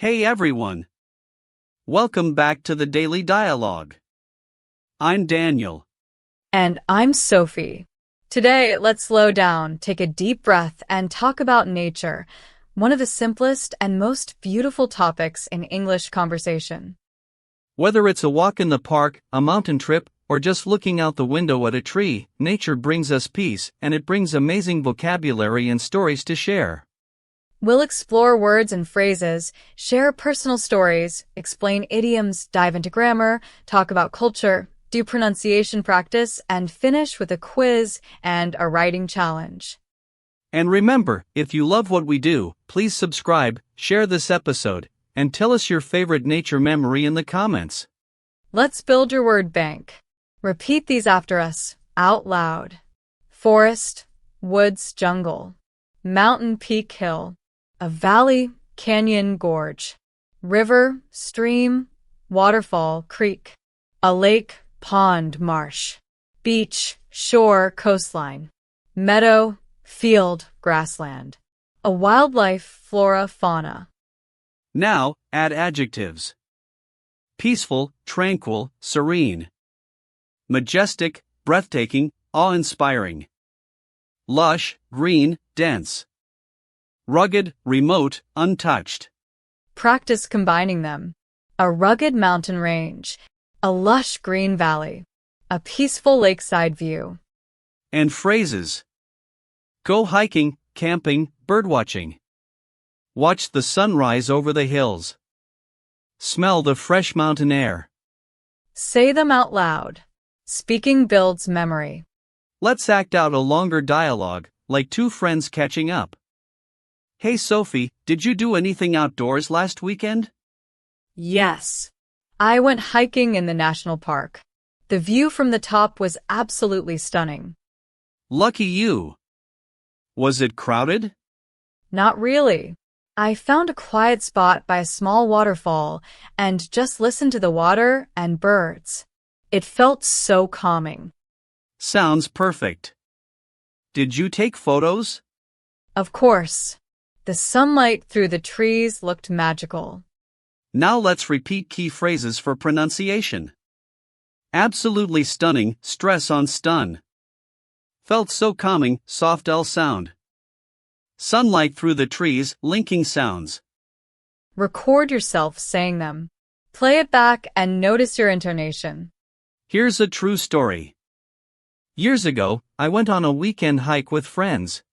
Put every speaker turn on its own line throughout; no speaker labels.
Hey everyone! Welcome back to the Daily Dialogue. I'm Daniel.
And I'm Sophie. Today, let's slow down, take a deep breath, and talk about nature, one of the simplest and most beautiful topics in English conversation.
Whether it's a walk in the park, a mountain trip, or just looking out the window at a tree, nature brings us peace, and it brings amazing vocabulary and stories to share.
We'll explore words and phrases, share personal stories, explain idioms, dive into grammar, talk about culture, do pronunciation practice, and finish with a quiz and a writing challenge.
And remember, if you love what we do, please subscribe, share this episode, and tell us your favorite nature memory in the comments.
Let's build your word bank. Repeat these after us, out loud. Forest, woods, jungle. Mountain, peak, hill. A valley, canyon, gorge. River, stream, waterfall, creek. A lake, pond, marsh. Beach, shore, coastline. Meadow, field, grassland. A wildlife, flora, fauna.
Now, add adjectives. Peaceful, tranquil, serene. Majestic, breathtaking, awe-inspiring. Lush, green, dense. Rugged, remote, untouched.
Practice combining them. A rugged mountain range. A lush green valley. A peaceful lakeside view.
And phrases. Go hiking, camping, birdwatching. Watch the sunrise over the hills. Smell the fresh mountain air.
Say them out loud. Speaking builds memory.
Let's act out a longer dialogue, like two friends catching up. Hey Sophie, did you do anything outdoors last weekend?
Yes. I went hiking in the national park. The view from the top was absolutely stunning.
Lucky you. Was it crowded?
Not really. I found a quiet spot by a small waterfall and just listened to the water and birds. It felt so calming.
Sounds perfect. Did you take photos?
Of course. The sunlight through the trees looked magical.
Now let's repeat key phrases for pronunciation. Absolutely stunning, stress on stun. Felt so calming, soft L sound. Sunlight through the trees, linking sounds.
Record yourself saying them. Play it back and notice your intonation.
Here's a true story. Years ago, I went on a weekend hike with friends.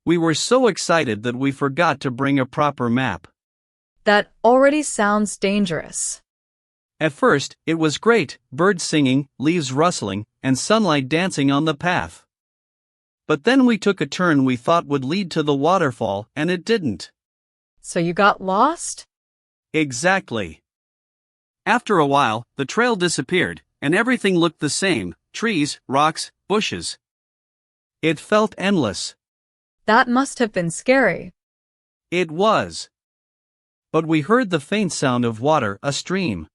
We were so excited that we forgot to bring a proper map.
That already sounds dangerous.
At first, it was great, birds singing, leaves rustling, and sunlight dancing on the path. But then we took a turn we thought would lead to the waterfall, and it didn't.
So you got lost?
Exactly. After a while, the trail disappeared, and everything looked the same: trees, rocks, bushes. It felt endless.
That must have been scary.
It was. But we heard the faint sound of water, a stream.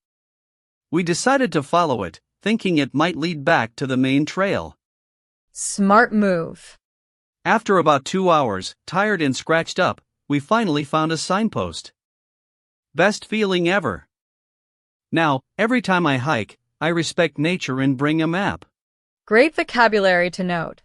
We decided to follow it, thinking it might lead back to the main trail.
Smart move.
After about 2 hours, tired and scratched up, we finally found a signpost. Best feeling ever. Now, every time I hike, I respect nature and bring a map.
Great vocabulary to note.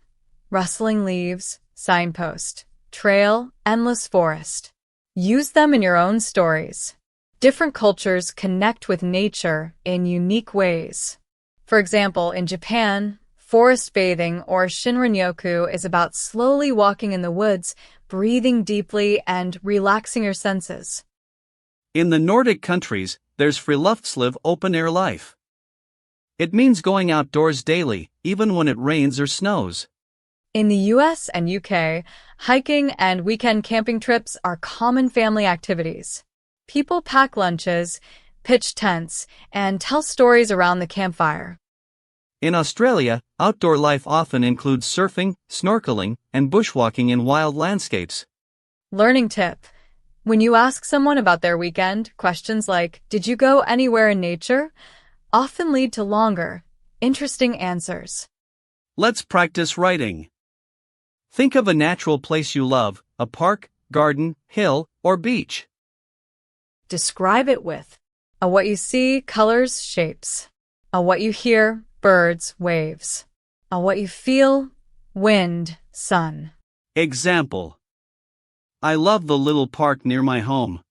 Rustling leaves, signpost, trail, endless forest. Use them in your own stories. Different cultures connect with nature in unique ways. For example, in Japan, forest bathing or Shinrin-yoku is about slowly walking in the woods, breathing deeply, and relaxing your senses.
In the Nordic countries, there's friluftsliv, open-air life. It means going outdoors daily, even when it rains or snows.
In the US and UK, hiking and weekend camping trips are common family activities. People pack lunches, pitch tents, and tell stories around the campfire.
In Australia, outdoor life often includes surfing, snorkeling, and bushwalking in wild landscapes.
Learning tip. When you ask someone about their weekend, questions like, "Did you go anywhere in nature?" often lead to longer, interesting answers.
Let's practice writing. Think of a natural place you love, a park, garden, hill, or beach.
Describe it with a what you see, colors, shapes. A what you hear, birds, waves. A what you feel, wind, sun.
Example. I love the little park near my home.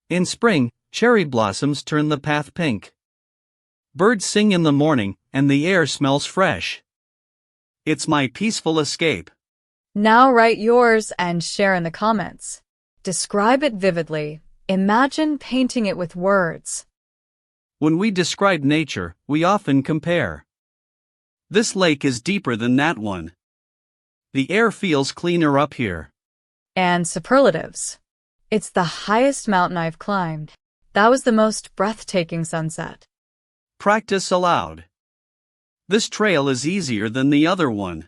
In spring, cherry blossoms turn the path pink. Birds sing in the morning, and the air smells fresh. It's my peaceful escape.
Now write yours and share in the comments. Describe it vividly. Imagine painting it with words.
When we describe nature, we often compare. This lake is deeper than that one. The air feels cleaner up here.
And superlatives. It's the highest mountain I've climbed. That was the most breathtaking sunset.
Practice aloud. This trail is easier than the other one.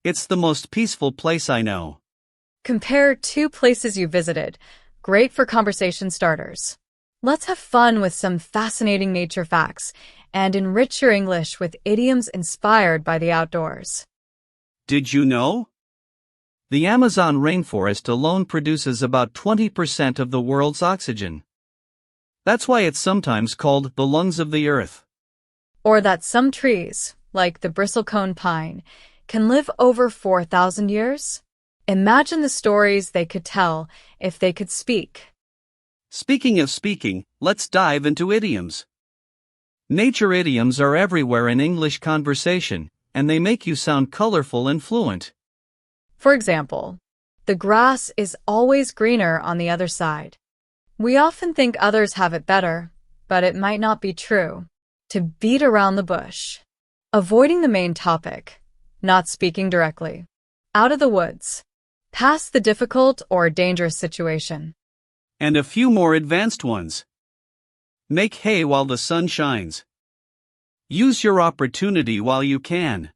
It's the most peaceful place I know.
Compare two places you visited. Great for conversation starters. Let's have fun with some fascinating nature facts and enrich your English with idioms inspired by the outdoors.
Did you know? The Amazon rainforest alone produces about 20% of the world's oxygen. That's why it's sometimes called the lungs of the earth.
Or that some trees, like the bristlecone pine, can live over 4,000 years? Imagine the stories they could tell if they could speak.
Speaking of speaking, let's dive into idioms. Nature idioms are everywhere in English conversation, and they make you sound colorful and fluent.
For example, the grass is always greener on the other side. We often think others have it better, but it might not be true. To beat around the bush. Avoiding the main topic. Not speaking directly. Out of the woods. Past the difficult or dangerous situation.
And a few more advanced ones. Make hay while the sun shines. Use your opportunity while you can.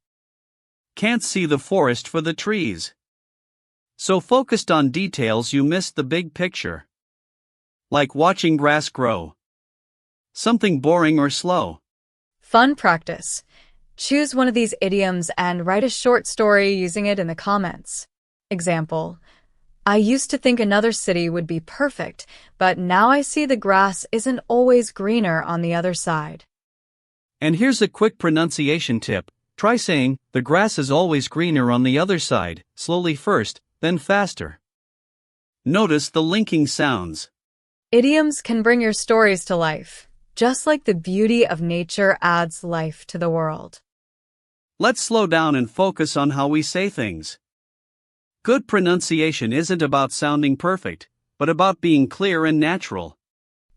Can't see the forest for the trees. So focused on details you missed the big picture. Like watching grass grow. Something boring or slow.
Fun practice. Choose one of these idioms and write a short story using it in the comments. Example. I used to think another city would be perfect, but now I see the grass isn't always greener on the other side.
And here's a quick pronunciation tip. Try saying, the grass is always greener on the other side, slowly first, then faster. Notice the linking sounds.
Idioms can bring your stories to life, just like the beauty of nature adds life to the world.
Let's slow down and focus on how we say things. Good pronunciation isn't about sounding perfect, but about being clear and natural.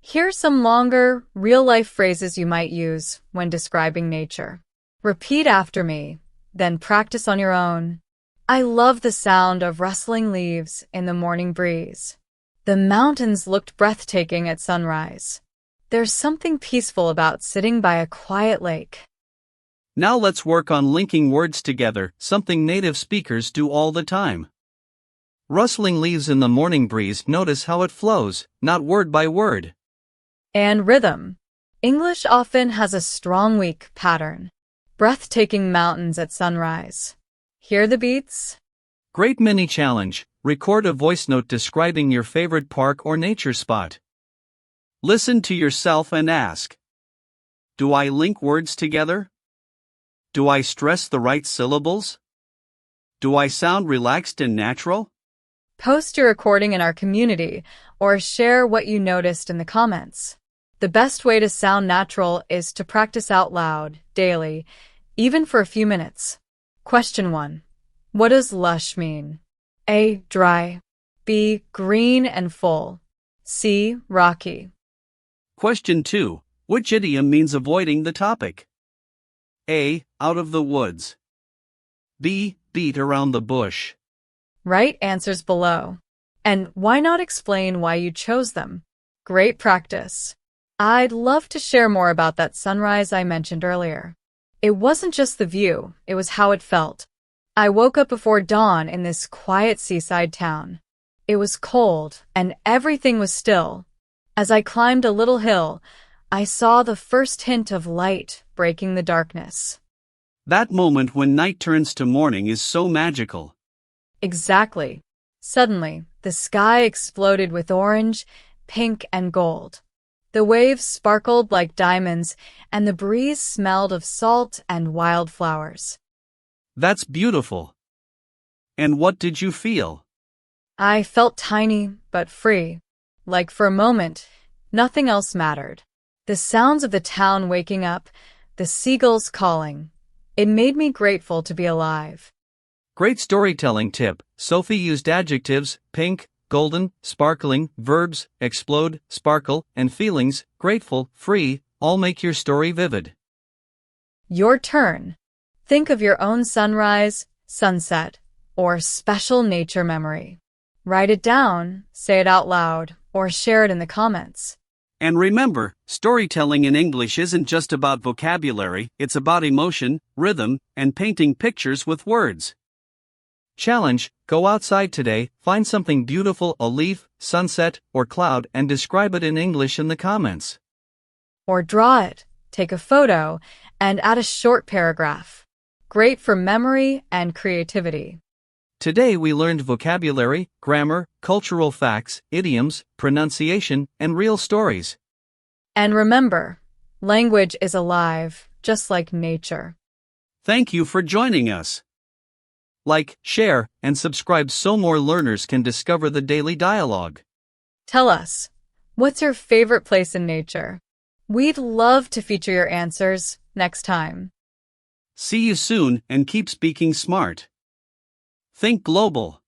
Here's some longer, real-life phrases you might use when describing nature. Repeat after me, then practice on your own. I love the sound of rustling leaves in the morning breeze. The mountains looked breathtaking at sunrise. There's something peaceful about sitting by a quiet lake.
Now let's work on linking words together, something native speakers do all the time. Rustling leaves in the morning breeze, notice how it flows, not word by word.
And rhythm. English often has a strong weak pattern. Breathtaking mountains at sunrise. Hear the beats?
Great mini challenge. Record a voice note describing your favorite park or nature spot. Listen to yourself and ask. Do I link words together? Do I stress the right syllables? Do I sound relaxed and natural?
Post your recording in our community or share what you noticed in the comments. The best way to sound natural is to practice out loud, daily, even for a few minutes. Question 1. What does lush mean? A. Dry. B. Green and full. C. Rocky.
Question 2. Which idiom means avoiding the topic? A. Out of the woods. B. Beat around the bush.
Write answers below. And why not explain why you chose them? Great practice. I'd love to share more about that sunrise I mentioned earlier. It wasn't just the view, it was how it felt. I woke up before dawn in this quiet seaside town. It was cold, and everything was still. As I climbed a little hill, I saw the first hint of light breaking the darkness.
That moment when night turns to morning is so magical.
Exactly. Suddenly, the sky exploded with orange, pink and gold. The waves sparkled like diamonds, and the breeze smelled of salt and wildflowers.
That's beautiful. And what did you feel?
I felt tiny but free. Like for a moment, nothing else mattered. The sounds of the town waking up, the seagulls calling. It made me grateful to be alive.
Great storytelling tip. Sophie used adjectives, pink, golden, sparkling, verbs, explode, sparkle, and feelings, grateful, free, all make your story vivid.
Your turn. Think of your own sunrise, sunset, or special nature memory. Write it down, say it out loud, or share it in the comments.
And remember, storytelling in English isn't just about vocabulary, it's about emotion, rhythm, and painting pictures with words. Challenge: go outside today, find something beautiful, a leaf, sunset, or cloud, and describe it in English in the comments.
Or draw it, take a photo, and add a short paragraph. Great for memory and creativity.
Today we learned vocabulary, grammar, cultural facts, idioms, pronunciation, and real stories.
And remember, language is alive, just like nature.
Thank you for joining us. Like, share, and subscribe so more learners can discover the daily dialogue.
Tell us, what's your favorite place in nature? We'd love to feature your answers next time.
See you soon and keep speaking smart. Think global.